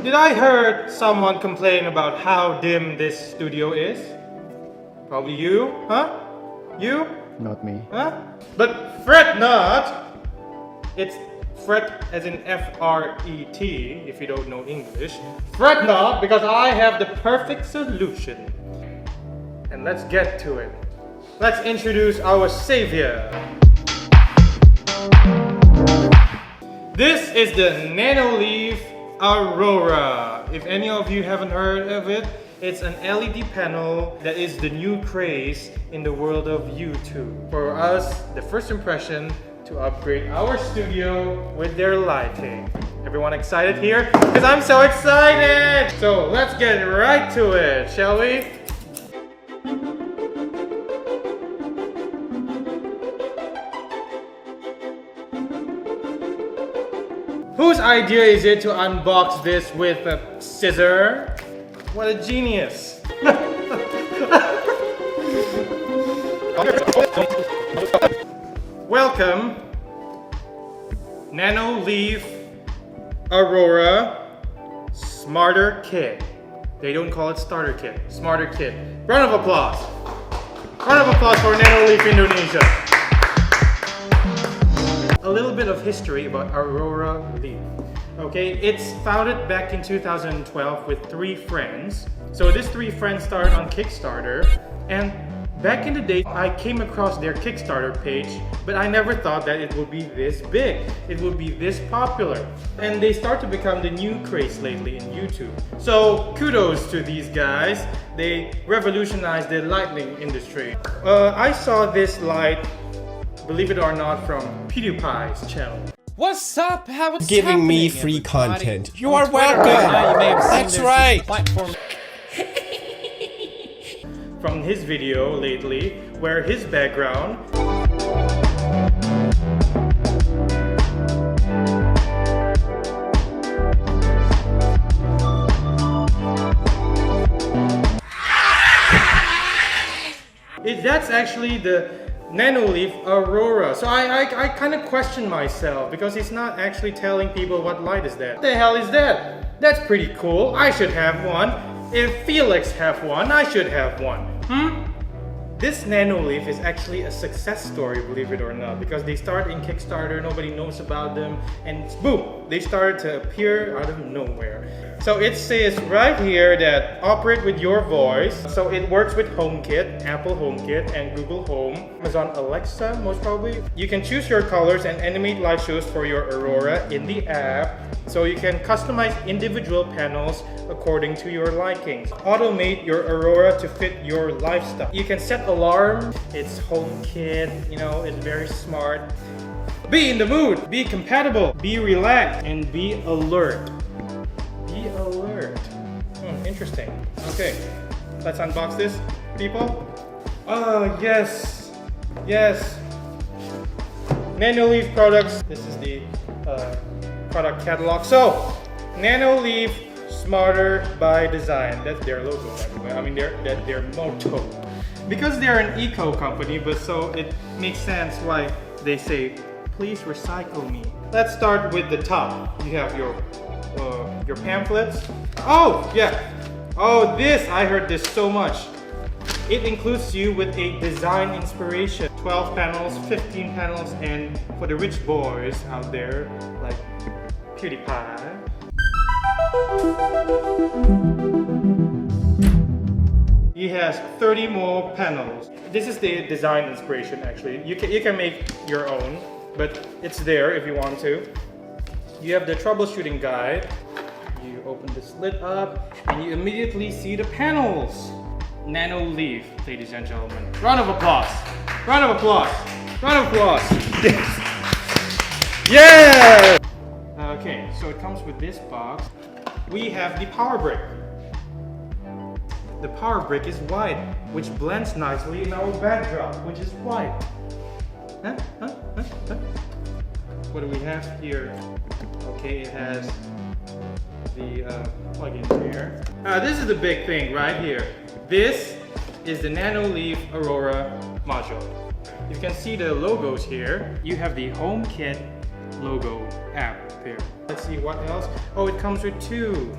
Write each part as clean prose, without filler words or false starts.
Did I heard someone complain about how dim this studio is? Probably you, huh? You? Not me. Huh? But fret not! It's fret as in F-R-E-T, if you don't know English. Fret not, because I have the perfect solution. And let's get to it. Let's introduce our savior. This is the NanoLeaf Aurora. If any of you haven't heard of it, it's an LED panel that is the new craze in the world of YouTube. For us, the first impression to upgrade our studio with their lighting. Everyone excited here? Because I'm so excited! So let's get right to it, shall we? Whose idea is it to unbox this with a scissor? What a genius! Welcome, NanoLeaf Aurora Smarter Kit. They don't call it starter kit, smarter kit. Round of applause. Round of applause for NanoLeaf Indonesia. A little bit of history about Aurora Leaf. Okay, it's founded back in 2012 with 3 friends. So these 3 friends started on Kickstarter, and back in the day I came across their Kickstarter page, but I never thought that it would be this big, it would be this popular. And they start to become the new craze lately in YouTube. So kudos to these guys, they revolutionized the lighting industry. I saw this light, believe it or not, from PewDiePie's channel. What's up? What's giving me happening, free everybody? content. You On are Twitter, welcome. you may have seen That's there's right. this platform. From his video lately, where his background that's actually the NanoLeaf Aurora. So I kind of question myself because he's not actually telling people what light is that. What the hell is that? That's pretty cool. I should have one. If Felix have one, I should have one. This NanoLeaf is actually a success story, believe it or not, because they started in Kickstarter, nobody knows about them, and boom, they started to appear out of nowhere. So it says right here that operate with your voice. So it works with HomeKit, Apple HomeKit, and Google Home, Amazon Alexa, most probably. You can choose your colors and animate light shows for your Aurora in the app. So you can customize individual panels according to your likings. Automate your Aurora to fit your lifestyle. You can set alarm. It's HomeKit, you know, it's very smart. Be in the mood, be compatible, be relaxed, and be alert. Be alert. Interesting. Okay, let's unbox this, people. Oh, yes. Yes. NanoLeaf products. This is the product catalog. So, NanoLeaf Smarter by Design. That's their logo, by the way. I mean, their motto. Because they're an eco company, but so it makes sense why they say, please recycle me. Let's start with the top. You have your pamphlets. Oh, yeah. Oh, this, I heard this so much. It includes you with a design inspiration. 12 panels, 15 panels, and for the rich boys out there, like PewDiePie. He has 30 more panels. This is the design inspiration actually. You can make your own, but it's there if you want to. You have the troubleshooting guide. You open this lid up and you immediately see the panels. NanoLeaf, ladies and gentlemen. Round of applause. Round of applause. Round of applause. Yes. Yeah! Okay, so it comes with this box. We have the power brick. The power brick is white, which blends nicely in our backdrop, which is white. What do we have here? Okay, it has the plug-in here. This is the big thing right here. This is the NanoLeaf Aurora Module. You can see the logos here. You have the HomeKit logo app there. Let's see what else. Oh, it comes with two.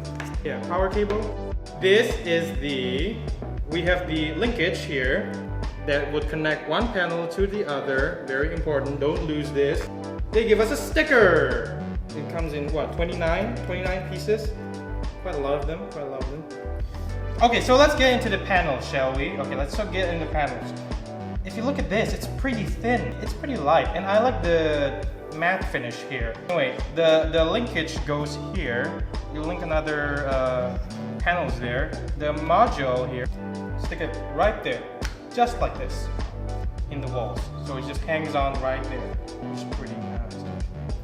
Yeah, power cable. This is we have the linkage here that would connect one panel to the other. Very important, don't lose this. They give us a sticker. It comes in what, 29 pieces? Quite a lot of them. Okay, so let's get into the panels, shall we? Okay, let's get into the panels. If you look at this, it's pretty thin. It's pretty light, and I like the matte finish here. Anyway, the linkage goes here. You link another panels there. The module here, stick it right there, just like this, in the walls. So it just hangs on right there, which is pretty nice.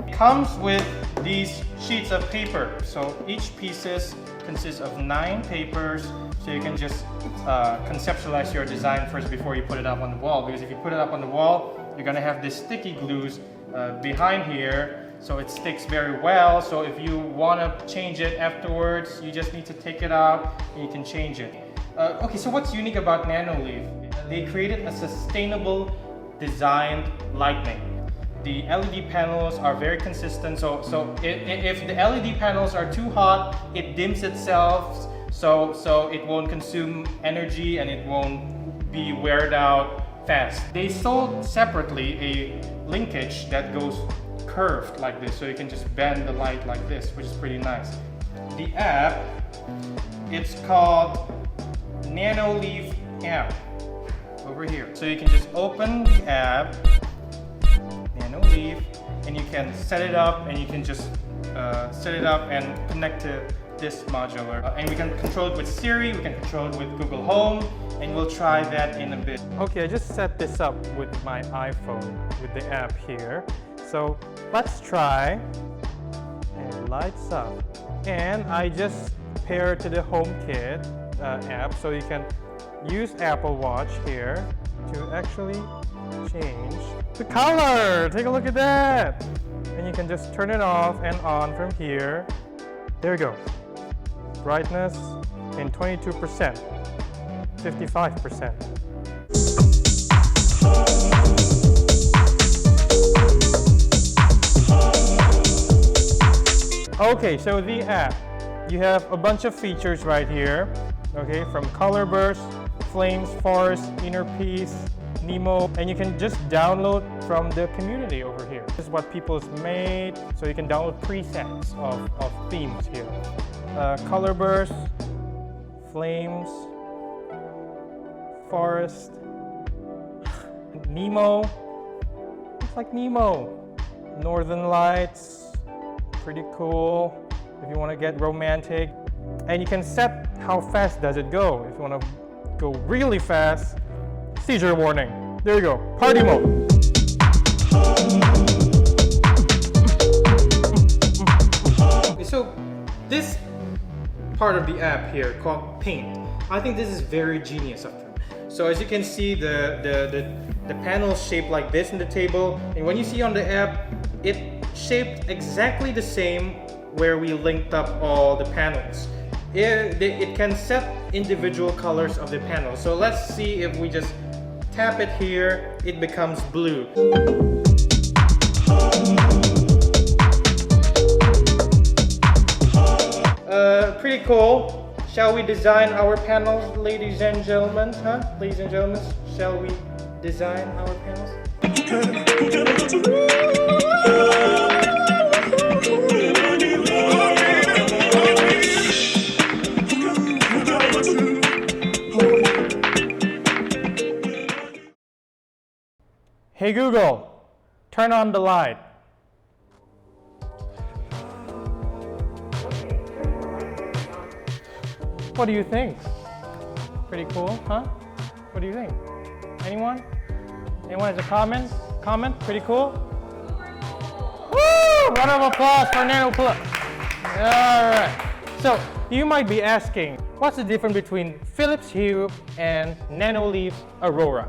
It comes with these sheets of paper. So each pieces consists of 9 papers. So you can just conceptualize your design first before you put it up on the wall. Because if you put it up on the wall, you're gonna have this sticky glues behind here, so it sticks very well. So if you want to change it afterwards, you just need to take it out and you can change it. Okay, so what's unique about NanoLeaf? They created a sustainable designed lighting. The LED panels are very consistent, so if the LED panels are too hot, it dims itself, so it won't consume energy and it won't be weared out fast. They sold separately a linkage that goes curved like this, so you can just bend the light like this, which is pretty nice. The app, it's called NanoLeaf app over here. So you can just open the app, NanoLeaf, and you can set it up, and you can just set it up and connect to this modular. And we can control it with Siri, we can control it with Google Home, and we'll try that in a bit. Okay, I just set this up with my iPhone with the app here. So let's try, and it lights up. And I just pair it to the HomeKit app, so you can use Apple Watch here to actually change the color. Take a look at that. And you can just turn it off and on from here. There you go. Brightness in 22%, 55%. Okay, so the app, you have a bunch of features right here. Okay, from color burst, flames, forest, inner peace, Nemo, and you can just download from the community over here. This is what people's made, so you can download presets of themes here. Color burst, flames, forest, Nemo, looks like Nemo, Northern Lights, pretty cool if you want to get romantic. And you can set how fast does it go. If you want to go really fast, seizure warning. There you go, party mode. So this part of the app here called Paint, I think this is very genius of them. So as you can see, the panel shaped like this in the table, and when you see on the app, it shaped exactly the same where we linked up all the panels. It can set individual colors of the panel. So let's see, if we just tap it here, it becomes blue. Pretty cool. Shall we design our panels, ladies and gentlemen? Huh? Ladies and gentlemen, shall we design our panels? Hey Google, turn on the light. What do you think? Pretty cool, huh? What do you think? Anyone? Anyone has a comment? Comment? Pretty cool? Woo! Round of applause for NanoPlus. Alright. So, you might be asking, what's the difference between Philips Hue and NanoLeaf Aurora?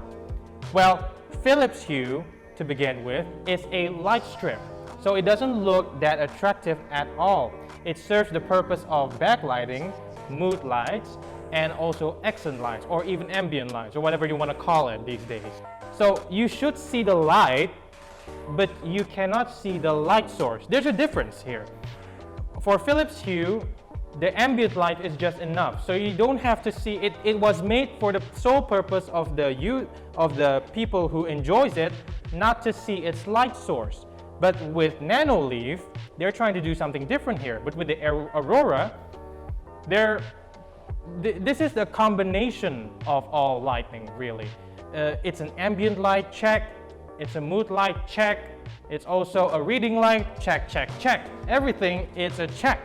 Well, Philips Hue, to begin with, is a light strip. So it doesn't look that attractive at all. It serves the purpose of backlighting, mood lights, and also accent lights, or even ambient lights, or whatever you want to call it these days. So you should see the light but you cannot see the light source. There's a difference here. For Philips Hue, the ambient light is just enough, so you don't have to see it. It was made for the sole purpose of the people who enjoys it, not to see its light source. But with NanoLeaf, they're trying to do something different here. But with the Aurora, this is the combination of all lighting, really. It's an ambient light check, it's a mood light check, it's also a reading light check, check, check. Everything is a check.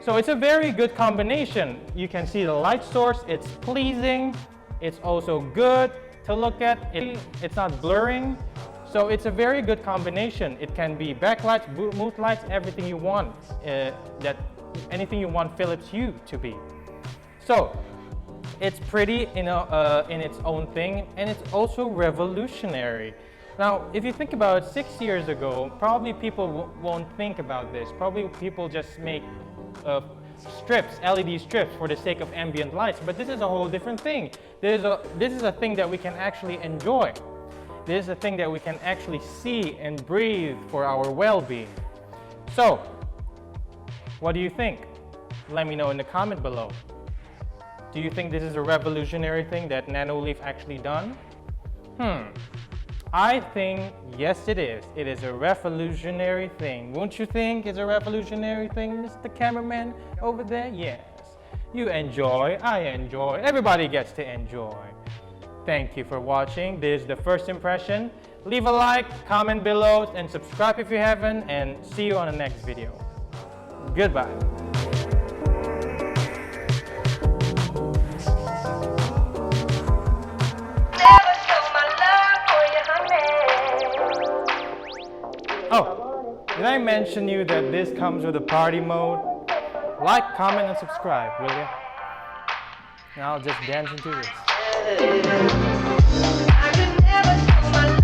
So it's a very good combination. You can see the light source, it's pleasing, it's also good to look at, it's not blurring. So it's a very good combination. It can be backlights, mood lights, everything you want, anything you want Philips Hue to be. So it's pretty in its own thing, and it's also revolutionary. Now, if you think about it, 6 years ago, probably people won't think about this. Probably people just make strips, LED strips for the sake of ambient lights, but this is a whole different thing. This is a thing that we can actually enjoy. This is a thing that we can actually see and breathe for our well-being. So, what do you think? Let me know in the comment below. Do you think this is a revolutionary thing that NanoLeaf actually done? I think yes it is. It is a revolutionary thing. Won't you think it's a revolutionary thing, Mr. Cameraman over there? Yes. You enjoy, I enjoy, everybody gets to enjoy. Thank you for watching. This is the first impression. Leave a like, comment below, and subscribe if you haven't, and see you on the next video. Goodbye. Oh, did I mention you that this comes with a party mode? Like, comment, and subscribe, will you? And I'll just dance into this. I could never show my love.